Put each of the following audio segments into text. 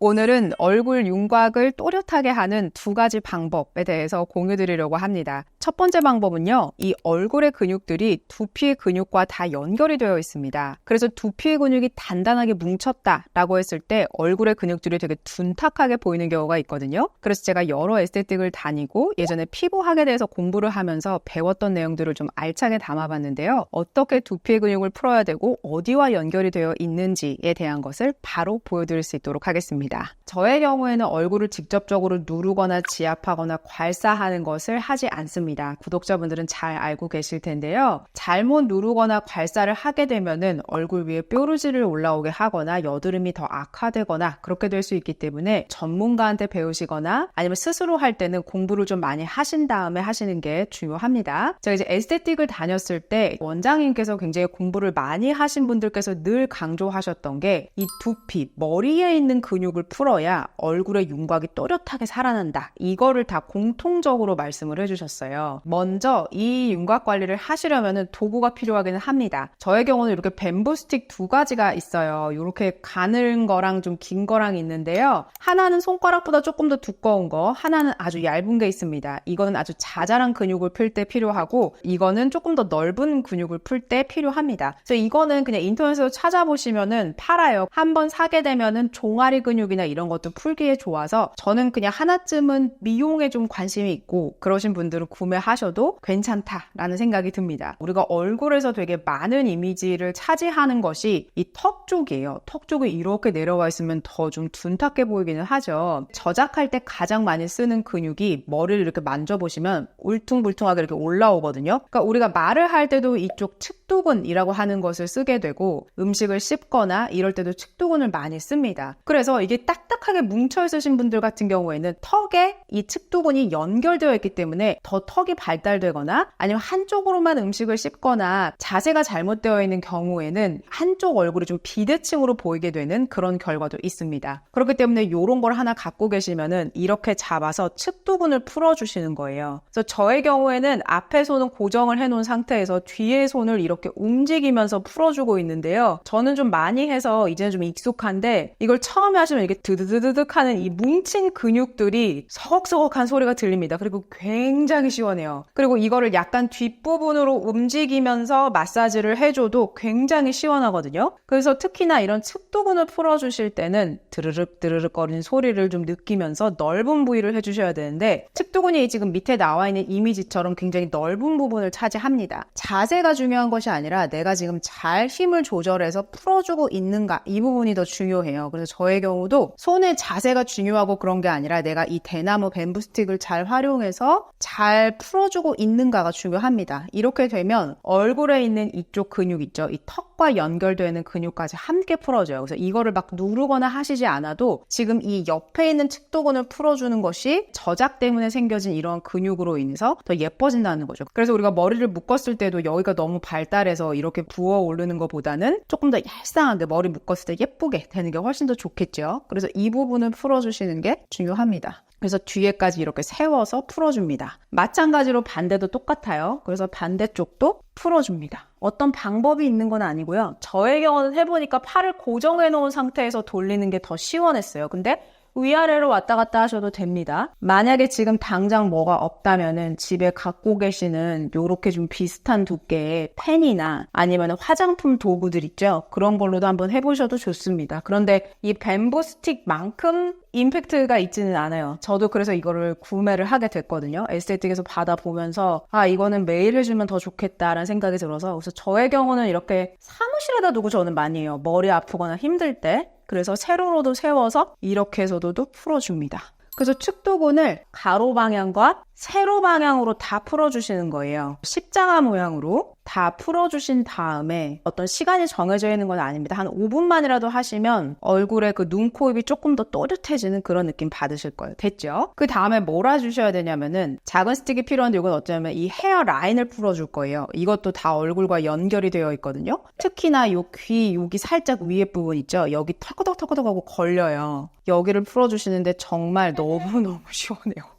오늘은 얼굴 윤곽을 또렷하게 하는 두 가지 방법에 대해서 공유드리려고 합니다. 첫 번째 방법은요, 이 얼굴의 근육들이 두피의 근육과 다 연결이 되어 있습니다. 그래서 두피의 근육이 단단하게 뭉쳤다라고 했을 때 얼굴의 근육들이 되게 둔탁하게 보이는 경우가 있거든요. 그래서 제가 여러 에스테틱을 다니고 예전에 피부학에 대해서 공부를 하면서 배웠던 내용들을 좀 알차게 담아봤는데요. 어떻게 두피의 근육을 풀어야 되고 어디와 연결이 되어 있는지에 대한 것을 바로 보여드릴 수 있도록 하겠습니다. 저의 경우에는 얼굴을 직접적으로 누르거나 지압하거나 괄사하는 것을 하지 않습니다. 구독자분들은 잘 알고 계실 텐데요. 잘못 누르거나 괄사를 하게 되면은 얼굴 위에 뾰루지를 올라오게 하거나 여드름이 더 악화되거나 그렇게 될 수 있기 때문에 전문가한테 배우시거나 아니면 스스로 할 때는 공부를 좀 많이 하신 다음에 하시는 게 중요합니다. 제가 이제 에스테틱을 다녔을 때 원장님께서 굉장히 공부를 많이 하신 분들께서 늘 강조하셨던 게 이 두피, 머리에 있는 근육을 풀어야 얼굴의 윤곽이 또렷하게 살아난다. 이거를 다 공통적으로 말씀을 해주셨어요. 먼저 이 윤곽 관리를 하시려면 도구가 필요하기는 합니다. 저의 경우는 이렇게 뱀부 스틱 두 가지가 있어요. 이렇게 가는 거랑 좀 긴 거랑 있는데요. 하나는 손가락보다 조금 더 두꺼운 거, 하나는 아주 얇은 게 있습니다. 이거는 아주 자잘한 근육을 풀 때 필요하고 이거는 조금 더 넓은 근육을 풀 때 필요합니다. 그래서 이거는 그냥 인터넷에서 찾아보시면은 팔아요. 한번 사게 되면은 종아리 근육이나 이런 것도 풀기에 좋아서 저는 그냥 하나쯤은 미용에 좀 관심이 있고 그러신 분들은 구매하셔도 괜찮다라는 생각이 듭니다. 우리가 얼굴에서 되게 많은 이미지를 차지하는 것이 이 턱 쪽이에요. 턱 쪽이 이렇게 내려와 있으면 더 좀 둔탁해 보이기는 하죠. 저작할 때 가장 많이 쓰는 근육이 머리를 이렇게 만져보시면 울퉁불퉁하게 이렇게 올라오거든요. 그러니까 우리가 말을 할 때도 이쪽 측두근이라고 하는 것을 쓰게 되고 음식을 씹거나 이럴 때도 측두근을 많이 씁니다. 그래서 이게 딱딱하게 뭉쳐 있으신 분들 같은 경우에는 턱에 이 측두근이 연결되어 있기 때문에 더 턱이 발달되거나 아니면 한쪽으로만 음식을 씹거나 자세가 잘못되어 있는 경우에는 한쪽 얼굴이 좀 비대칭으로 보이게 되는 그런 결과도 있습니다. 그렇기 때문에 이런 걸 하나 갖고 계시면은 이렇게 잡아서 측두근을 풀어주시는 거예요. 그래서 저의 경우에는 앞에 손은 고정을 해놓은 상태에서 뒤에 손을 이렇게 움직이면서 풀어주고 있는데요. 저는 좀 많이 해서 이제는 좀 익숙한데 이걸 처음에 하시면 이게 드드드드득 하는 이 뭉친 근육들이 서걱서걱한 소리가 들립니다. 그리고 굉장히 시원해요. 그리고 이거를 약간 뒷부분으로 움직이면서 마사지를 해줘도 굉장히 시원하거든요. 그래서 특히나 이런 측두근을 풀어주실 때는 드르륵 드르륵 거리는 소리를 좀 느끼면서 넓은 부위를 해주셔야 되는데 측두근이 지금 밑에 나와 있는 이미지처럼 굉장히 넓은 부분을 차지합니다. 자세가 중요한 것이 아니라 내가 지금 잘 힘을 조절해서 풀어주고 있는가 이 부분이 더 중요해요. 그래서 저의 경우도 손의 자세가 중요하고 그런 게 아니라 내가 이 대나무 뱀부 스틱을 잘 활용해서 잘 풀어주고 있는가가 중요합니다. 이렇게 되면 얼굴에 있는 이쪽 근육 있죠? 이 턱과 연결되는 근육까지 함께 풀어줘요. 그래서 이거를 막 누르거나 하시지 않아도 지금 이 옆에 있는 측두근을 풀어주는 것이 저작 때문에 생겨진 이런 근육으로 인해서 더 예뻐진다는 거죠. 그래서 우리가 머리를 묶었을 때도 여기가 너무 발달해서 이렇게 부어 오르는 것보다는 조금 더 얄쌍하게 머리 묶었을 때 예쁘게 되는 게 훨씬 더 좋겠죠. 그래서 이 부분을 풀어주시는 게 중요합니다. 그래서 뒤에까지 이렇게 세워서 풀어줍니다. 마찬가지로 반대도 똑같아요. 그래서 반대쪽도 풀어줍니다. 어떤 방법이 있는 건 아니고요. 저의 경우는 해보니까 팔을 고정해 놓은 상태에서 돌리는 게 더 시원했어요. 근데 위아래로 왔다 갔다 하셔도 됩니다. 만약에 지금 당장 뭐가 없다면은 집에 갖고 계시는 요렇게 좀 비슷한 두께의 펜이나 아니면 화장품 도구들 있죠? 그런 걸로도 한번 해보셔도 좋습니다. 그런데 이 뱀부 스틱만큼 임팩트가 있지는 않아요. 저도 그래서 이거를 구매를 하게 됐거든요. 에스테틱에서 받아보면서 이거는 매일 해주면 더 좋겠다라는 생각이 들어서 그래서 저의 경우는 이렇게 사무실에다 두고 저는 많이 해요. 머리 아프거나 힘들 때. 그래서 세로로도 세워서 이렇게 해서도 풀어줍니다. 그래서 측두근을 가로 방향과 세로 방향으로 다 풀어주시는 거예요. 십자가 모양으로 다 풀어주신 다음에 어떤 시간이 정해져 있는 건 아닙니다. 한 5분만이라도 하시면 얼굴에 그 눈, 코, 입이 조금 더 또렷해지는 그런 느낌 받으실 거예요. 됐죠? 그 다음에 뭘 해주셔야 되냐면은 작은 스틱이 필요한데 이건 어쩌면 이 헤어 라인을 풀어줄 거예요. 이것도 다 얼굴과 연결이 되어 있거든요. 특히나 요 귀, 여기 살짝 위에 부분 있죠? 여기 털커덕털커덕 하고 걸려요. 여기를 풀어주시는데 정말 너무너무 시원해요.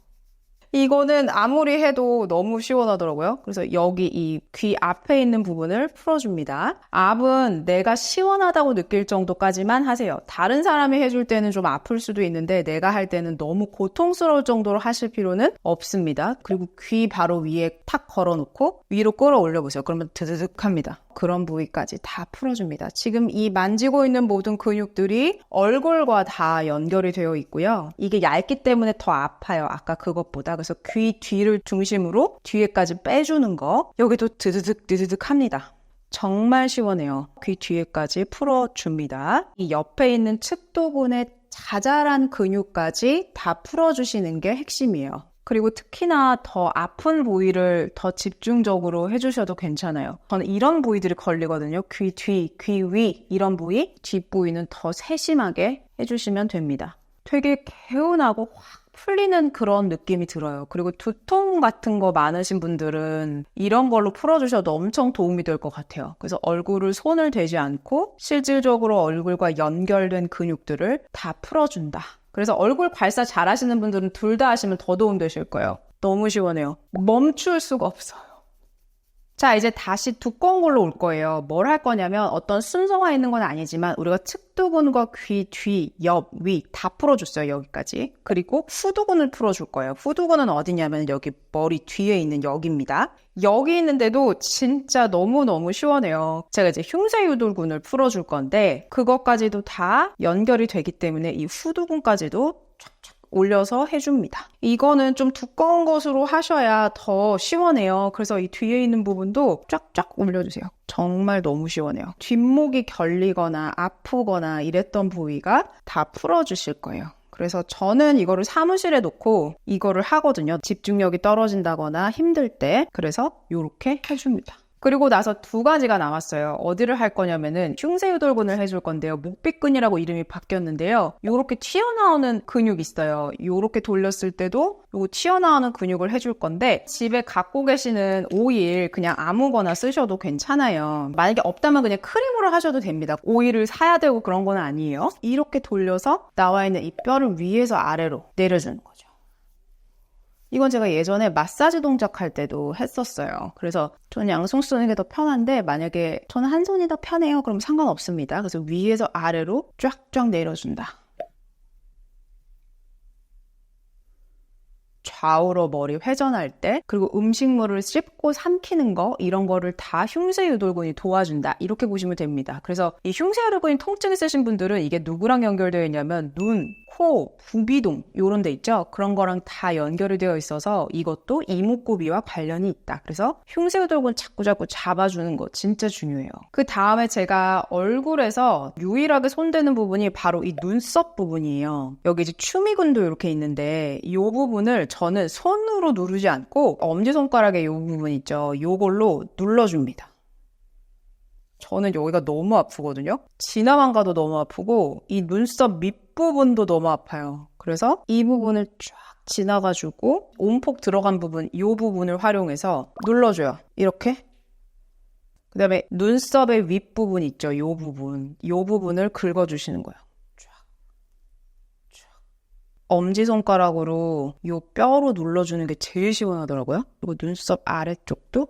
이거는 아무리 해도 너무 시원하더라고요. 그래서 여기 이 귀 앞에 있는 부분을 풀어줍니다. 앞은 내가 시원하다고 느낄 정도까지만 하세요. 다른 사람이 해줄 때는 좀 아플 수도 있는데 내가 할 때는 너무 고통스러울 정도로 하실 필요는 없습니다. 그리고 귀 바로 위에 탁 걸어놓고 위로 끌어올려 보세요. 그러면 드드득 합니다. 그런 부위까지 다 풀어줍니다. 지금 이 만지고 있는 모든 근육들이 얼굴과 다 연결이 되어 있고요. 이게 얇기 때문에 더 아파요. 아까 그것보다. 그래서 귀 뒤를 중심으로 뒤에까지 빼주는 거. 여기도 드드득 드드득 합니다. 정말 시원해요. 귀 뒤에까지 풀어줍니다. 이 옆에 있는 측도근의 자잘한 근육까지 다 풀어주시는 게 핵심이에요. 그리고 특히나 더 아픈 부위를 더 집중적으로 해주셔도 괜찮아요. 저는 이런 부위들이 걸리거든요. 귀 뒤, 귀 위 이런 부위, 뒷부위는 더 세심하게 해주시면 됩니다. 되게 개운하고 확 풀리는 그런 느낌이 들어요. 그리고 두통 같은 거 많으신 분들은 이런 걸로 풀어주셔도 엄청 도움이 될 것 같아요. 그래서 얼굴을 손을 대지 않고 실질적으로 얼굴과 연결된 근육들을 다 풀어준다. 그래서 얼굴 발사 잘 하시는 분들은 둘 다 하시면 더 도움 되실 거예요. 너무 시원해요. 멈출 수가 없어요. 자, 이제 다시 두꺼운 걸로 올 거예요. 뭘 할 거냐면 어떤 순서가 있는 건 아니지만 우리가 측두근과 귀 뒤, 옆, 위 다 풀어줬어요. 여기까지. 그리고 후두근을 풀어줄 거예요. 후두근은 어디냐면 여기 머리 뒤에 있는 여기입니다. 여기 있는데도 진짜 너무너무 시원해요. 제가 이제 흉쇄유돌근을 풀어줄 건데 그것까지도 다 연결이 되기 때문에 이 후두근까지도 촥촥 올려서 해줍니다. 이거는 좀 두꺼운 것으로 하셔야 더 시원해요. 그래서 이 뒤에 있는 부분도 쫙쫙 올려주세요. 정말 너무 시원해요. 뒷목이 결리거나 아프거나 이랬던 부위가 다 풀어주실 거예요. 그래서 저는 이거를 사무실에 놓고 이거를 하거든요. 집중력이 떨어진다거나 힘들 때. 그래서 이렇게 해줍니다. 그리고 나서 두 가지가 남았어요. 어디를 할 거냐면은 흉쇄유돌근을 해줄 건데요. 목빗근이라고 이름이 바뀌었는데요. 요렇게 튀어나오는 근육이 있어요. 요렇게 돌렸을 때도 요거 튀어나오는 근육을 해줄 건데 집에 갖고 계시는 오일 그냥 아무거나 쓰셔도 괜찮아요. 만약에 없다면 그냥 크림으로 하셔도 됩니다. 오일을 사야 되고 그런 건 아니에요. 이렇게 돌려서 나와 있는 이 뼈를 위에서 아래로 내려주는 거죠. 이건 제가 예전에 마사지 동작 할 때도 했었어요. 그래서 저는 양손 쓰는 게 더 편한데 만약에 저는 한 손이 더 편해요. 그럼 상관없습니다. 그래서 위에서 아래로 쫙쫙 내려준다. 좌우로 머리 회전할 때 그리고 음식물을 씹고 삼키는 거 이런 거를 다 흉쇄유돌근이 도와준다. 이렇게 보시면 됩니다. 그래서 이 흉쇄유돌근이 통증 있으신 분들은 이게 누구랑 연결되어 있냐면 눈, 코, 부비동 이런 데 있죠. 그런 거랑 다 연결이 되어 있어서 이것도 이목구비와 관련이 있다. 그래서 흉쇄유돌근 자꾸 잡아주는 거 진짜 중요해요. 그 다음에 제가 얼굴에서 유일하게 손대는 부분이 바로 이 눈썹 부분이에요. 여기 이제 추미근도 이렇게 있는데 이 부분을 저는 손으로 누르지 않고 엄지손가락에 이 부분 있죠. 이걸로 눌러줍니다. 저는 여기가 너무 아프거든요. 지나만 가도 너무 아프고 이 눈썹 밑부분도 너무 아파요. 그래서 이 부분을 쫙 지나가지고 온폭 들어간 부분, 이 부분을 활용해서 눌러줘요. 이렇게. 그 다음에 눈썹의 윗부분 있죠. 이 부분을 긁어주시는 거예요. 엄지손가락으로 이 뼈로 눌러주는 게 제일 시원하더라고요. 그리고 눈썹 아래쪽도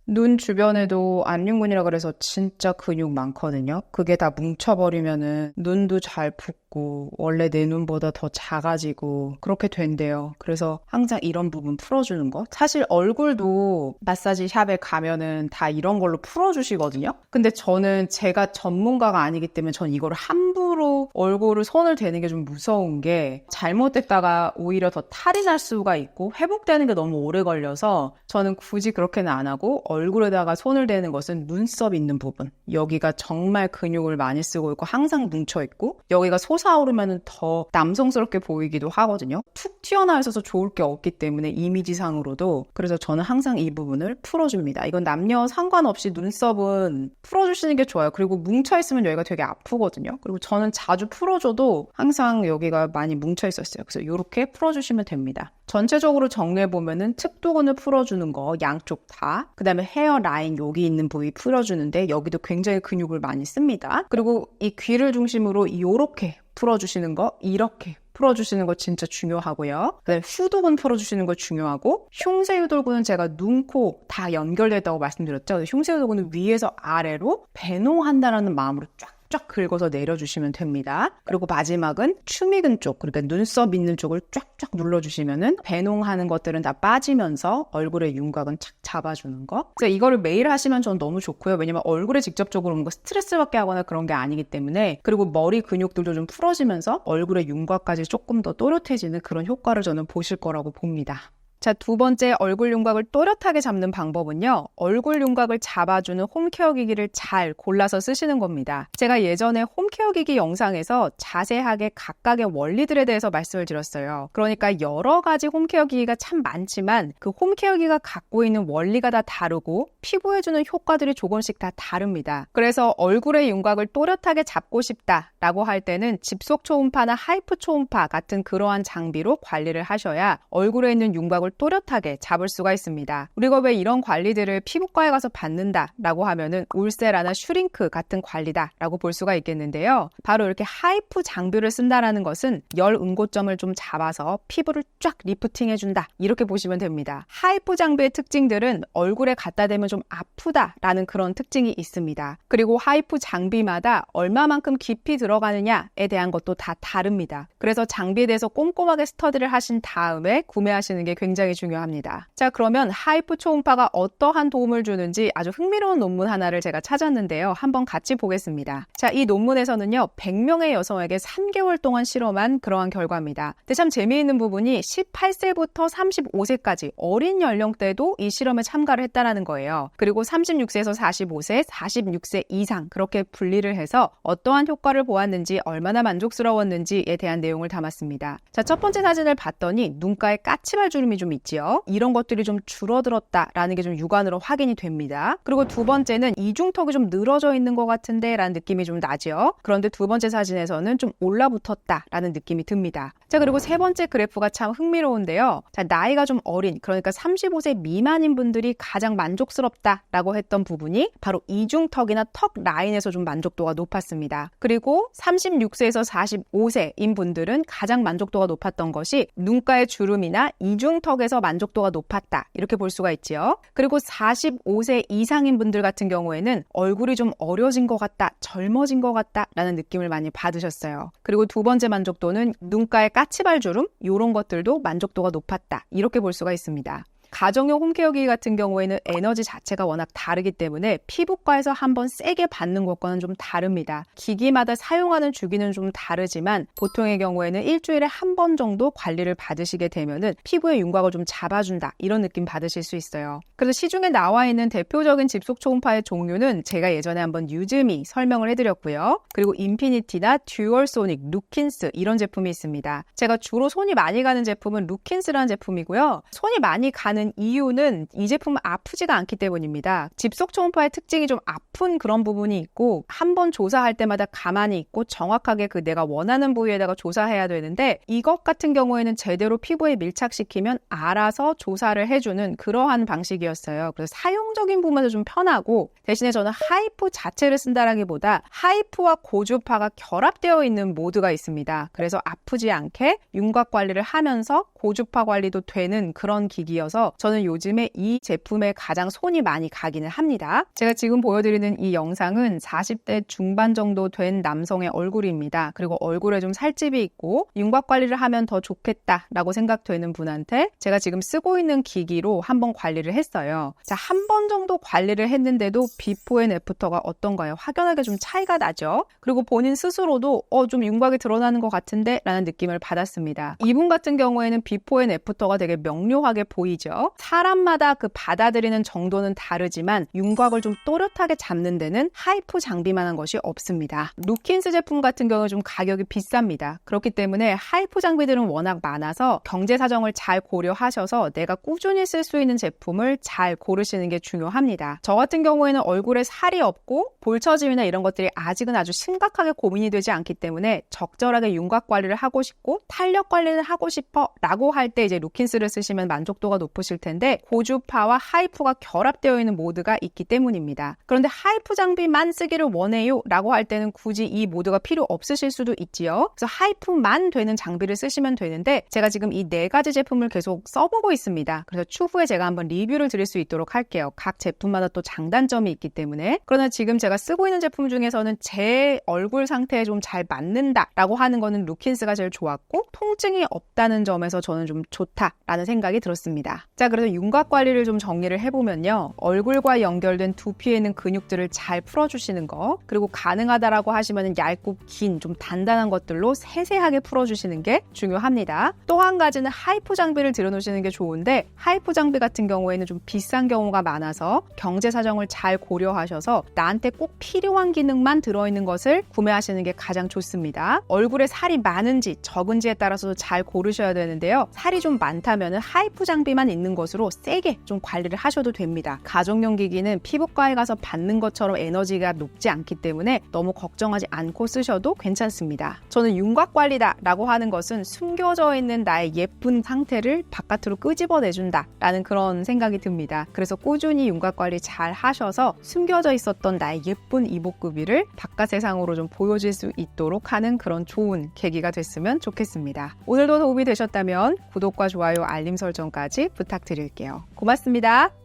눈 주변에도 안륜근이라 그래서 진짜 근육 많거든요. 그게 다 뭉쳐버리면은 눈도 잘 붓고 원래 내 눈보다 더 작아지고 그렇게 된대요. 그래서 항상 이런 부분 풀어주는 거. 사실 얼굴도 마사지 샵에 가면은 다 이런 걸로 풀어주시거든요. 근데 저는 제가 전문가가 아니기 때문에 전 이거를 함부로 얼굴을 손을 대는 게 좀 무서운 게 잘못됐다가 오히려 더 탈이 날 수가 있고 회복되는 게 너무 오래 걸려서 저는 굳이 그렇게는 안 하고 얼굴에다가 손을 대는 것은 눈썹 있는 부분. 여기가 정말 근육을 많이 쓰고 있고 항상 뭉쳐있고 여기가 솟아오르면 더 남성스럽게 보이기도 하거든요. 툭 튀어나와 있어서 좋을 게 없기 때문에 이미지상으로도. 그래서 저는 항상 이 부분을 풀어줍니다. 이건 남녀 상관없이 눈썹은 풀어주시는 게 좋아요. 그리고 뭉쳐있으면 여기가 되게 아프거든요. 그리고 저는 자주 풀어줘도 항상 여기가 많이 뭉쳐있었어요. 그래서 이렇게 풀어주시면 됩니다. 전체적으로 정리해보면은 측두근을 풀어주는 거 양쪽 다. 그 다음에 헤어라인 여기 있는 부위 풀어주는데 여기도 굉장히 근육을 많이 씁니다. 그리고 이 귀를 중심으로 이렇게 풀어주시는 거 이렇게 풀어주시는 거 진짜 중요하고요. 그다음에 후두근 풀어주시는 거 중요하고 흉쇄유돌근은 제가 눈, 코 다 연결됐다고 말씀드렸죠. 흉쇄유돌근은 위에서 아래로 배농한다라는 마음으로 쫙 긁어서 내려주시면 됩니다. 그리고 마지막은 추미근 쪽, 그러니까 눈썹 있는 쪽을 쫙쫙 눌러주시면은 배농하는 것들은 다 빠지면서 얼굴의 윤곽은 착 잡아주는 거. 그래서 이거를 매일 하시면 전 너무 좋고요. 왜냐면 얼굴에 직접적으로 뭔가 스트레스 받게 하거나 그런 게 아니기 때문에. 그리고 머리 근육들도 좀 풀어지면서 얼굴의 윤곽까지 조금 더 또렷해지는 그런 효과를 저는 보실 거라고 봅니다. 자, 두 번째 얼굴 윤곽을 또렷하게 잡는 방법은요. 얼굴 윤곽을 잡아주는 홈케어 기기를 잘 골라서 쓰시는 겁니다. 제가 예전에 홈케어 기기 영상에서 자세하게 각각의 원리들에 대해서 말씀을 드렸어요. 그러니까 여러 가지 홈케어 기기가 참 많지만 그 홈케어 기기가 갖고 있는 원리가 다 다르고 피부에 주는 효과들이 조금씩 다 다릅니다. 그래서 얼굴의 윤곽을 또렷하게 잡고 싶다라고 할 때는 집속 초음파나 하이프 초음파 같은 그러한 장비로 관리를 하셔야 얼굴에 있는 윤곽을 또렷하게 잡을 수가 있습니다. 우리가 왜 이런 관리들을 피부과에 가서 받는다라고 하면은 울세라나 슈링크 같은 관리다라고 볼 수가 있겠는데요. 바로 이렇게 하이프 장비를 쓴다라는 것은 열 응고점을 좀 잡아서 피부를 쫙 리프팅해준다 이렇게 보시면 됩니다. 하이프 장비의 특징들은 얼굴에 갖다 대면 좀 아프다라는 그런 특징이 있습니다. 그리고 하이프 장비마다 얼마만큼 깊이 들어가느냐에 대한 것도 다 다릅니다. 그래서 장비에 대해서 꼼꼼하게 스터디를 하신 다음에 구매하시는 게 굉장히 중요합니다. 자, 그러면 하이프 초음파가 어떠한 도움을 주는지 아주 흥미로운 논문 하나를 제가 찾았는데요. 한번 같이 보겠습니다. 자, 이 논문에서는요. 100명의 여성에게 3개월 동안 실험한 그러한 결과입니다. 근데 참 재미있는 부분이 18세부터 35세까지 어린 연령대도 이 실험에 참가를 했다는 거예요. 그리고 36세에서 45세, 46세 이상 그렇게 분리를 해서 어떠한 효과를 보았는지 얼마나 만족스러웠는지에 대한 내용을 담았습니다. 자, 첫 번째 사진을 봤더니 눈가에 까치발 주름이 좀 있지요. 이런 것들이 좀 줄어들었다라는 게 좀 육안으로 확인이 됩니다. 그리고 두 번째는 이중턱이 좀 늘어져 있는 것 같은데 라는 느낌이 좀 나죠. 그런데 두 번째 사진에서는 좀 올라붙었다라는 느낌이 듭니다. 자, 그리고 세 번째 그래프가 참 흥미로운데요. 자, 나이가 좀 어린, 그러니까 35세 미만인 분들이 가장 만족스럽다라고 했던 부분이 바로 이중턱이나 턱 라인에서 좀 만족도가 높았습니다. 그리고 36세에서 45세인 분들은 가장 만족도가 높았던 것이 눈가의 주름이나 이중턱에서 만족도가 높았다 이렇게 볼 수가 있지요. 그리고 45세 이상인 분들 같은 경우에는 얼굴이 좀 어려진 것 같다, 젊어진 것 같다 라는 느낌을 많이 받으셨어요. 그리고 두 번째 만족도는 눈가의 까치발 주름 이런 것들도 만족도가 높았다 이렇게 볼 수가 있습니다. 가정용 홈케어 기기 같은 경우에는 에너지 자체가 워낙 다르기 때문에 피부과에서 한번 세게 받는 것과는 좀 다릅니다. 기기마다 사용하는 주기는 좀 다르지만 보통의 경우에는 일주일에 한 번 정도 관리를 받으시게 되면은 피부의 윤곽을 좀 잡아준다 이런 느낌 받으실 수 있어요. 그래서 시중에 나와 있는 대표적인 집속 초음파의 종류는 제가 예전에 한번 유즈미 설명을 해드렸고요. 그리고 인피니티나 듀얼소닉, 루킨스 이런 제품이 있습니다. 제가 주로 손이 많이 가는 제품은 루킨스라는 제품이고요. 손이 많이 가는 이유는 이 제품은 아프지가 않기 때문입니다. 집속 초음파의 특징이 좀 아픈 그런 부분이 있고 한번 조사할 때마다 가만히 있고 정확하게 그 내가 원하는 부위에다가 조사해야 되는데 이것 같은 경우에는 제대로 피부에 밀착시키면 알아서 조사를 해주는 그러한 방식이었어요. 그래서 사용적인 부분에서 좀 편하고 대신에 저는 하이프 자체를 쓴다라기보다 하이프와 고주파가 결합되어 있는 모드가 있습니다. 그래서 아프지 않게 윤곽 관리를 하면서 고주파 관리도 되는 그런 기기여서 저는 요즘에 이 제품에 가장 손이 많이 가기는 합니다. 제가 지금 보여드리는 이 영상은 40대 중반 정도 된 남성의 얼굴입니다. 그리고 얼굴에 좀 살집이 있고 윤곽 관리를 하면 더 좋겠다라고 생각되는 분한테 제가 지금 쓰고 있는 기기로 한번 관리를 했어요. 자, 한 번 정도 관리를 했는데도 비포 앤 애프터가 어떤가요? 확연하게 좀 차이가 나죠? 그리고 본인 스스로도 좀 윤곽이 드러나는 것 같은데 라는 느낌을 받았습니다. 이분 같은 경우에는 비포 앤 애프터가 되게 명료하게 보이죠? 사람마다 그 받아들이는 정도는 다르지만 윤곽을 좀 또렷하게 잡는 데는 하이프 장비만한 것이 없습니다. 루킨스 제품 같은 경우는 좀 가격이 비쌉니다. 그렇기 때문에 하이프 장비들은 워낙 많아서 경제 사정을 잘 고려하셔서 내가 꾸준히 쓸 수 있는 제품을 잘 고르시는 게 중요합니다. 저 같은 경우에는 얼굴에 살이 없고 볼처짐이나 이런 것들이 아직은 아주 심각하게 고민이 되지 않기 때문에 적절하게 윤곽 관리를 하고 싶고 탄력 관리를 하고 싶어 라고 할 때 이제 루킨스를 쓰시면 만족도가 높으실 보실 텐데 고주파와 하이프가 결합되어 있는 모드가 있기 때문입니다. 그런데 하이프 장비만 쓰기를 원해요 라고 할 때는 굳이 이 모드가 필요 없으실 수도 있지요. 그래서 하이프만 되는 장비를 쓰시면 되는데 제가 지금 이 4가지 제품을 계속 써보고 있습니다. 그래서 추후에 제가 한번 리뷰를 드릴 수 있도록 할게요. 각 제품마다 또 장단점이 있기 때문에. 그러나 지금 제가 쓰고 있는 제품 중에서는 제 얼굴 상태에 좀 잘 맞는다 라고 하는 거는 루킨스가 제일 좋았고 통증이 없다는 점에서 저는 좀 좋다라는 생각이 들었습니다. 자, 그래서 윤곽 관리를 좀 정리를 해보면요. 얼굴과 연결된 두피에 있는 근육들을 잘 풀어주시는 거, 그리고 가능하다라고 하시면 얇고 긴 좀 단단한 것들로 세세하게 풀어주시는 게 중요합니다. 또 한 가지는 하이프 장비를 들여놓으시는 게 좋은데 하이프 장비 같은 경우에는 좀 비싼 경우가 많아서 경제 사정을 잘 고려하셔서 나한테 꼭 필요한 기능만 들어있는 것을 구매하시는 게 가장 좋습니다. 얼굴에 살이 많은지 적은지에 따라서 잘 고르셔야 되는데요. 살이 좀 많다면 하이프 장비만 있는 것으로 세게 좀 관리를 하셔도 됩니다. 가정용 기기는 피부과에 가서 받는 것처럼 에너지가 높지 않기 때문에 너무 걱정하지 않고 쓰셔도 괜찮습니다. 저는 윤곽 관리다 라고 하는 것은 숨겨져 있는 나의 예쁜 상태를 바깥으로 끄집어내준다 라는 그런 생각이 듭니다. 그래서 꾸준히 윤곽 관리 잘 하셔서 숨겨져 있었던 나의 예쁜 이목구비를 바깥 세상으로 좀 보여줄 수 있도록 하는 그런 좋은 계기가 됐으면 좋겠습니다. 오늘도 도움이 되셨다면 구독과 좋아요, 알림 설정까지 부탁드릴게요. 고맙습니다.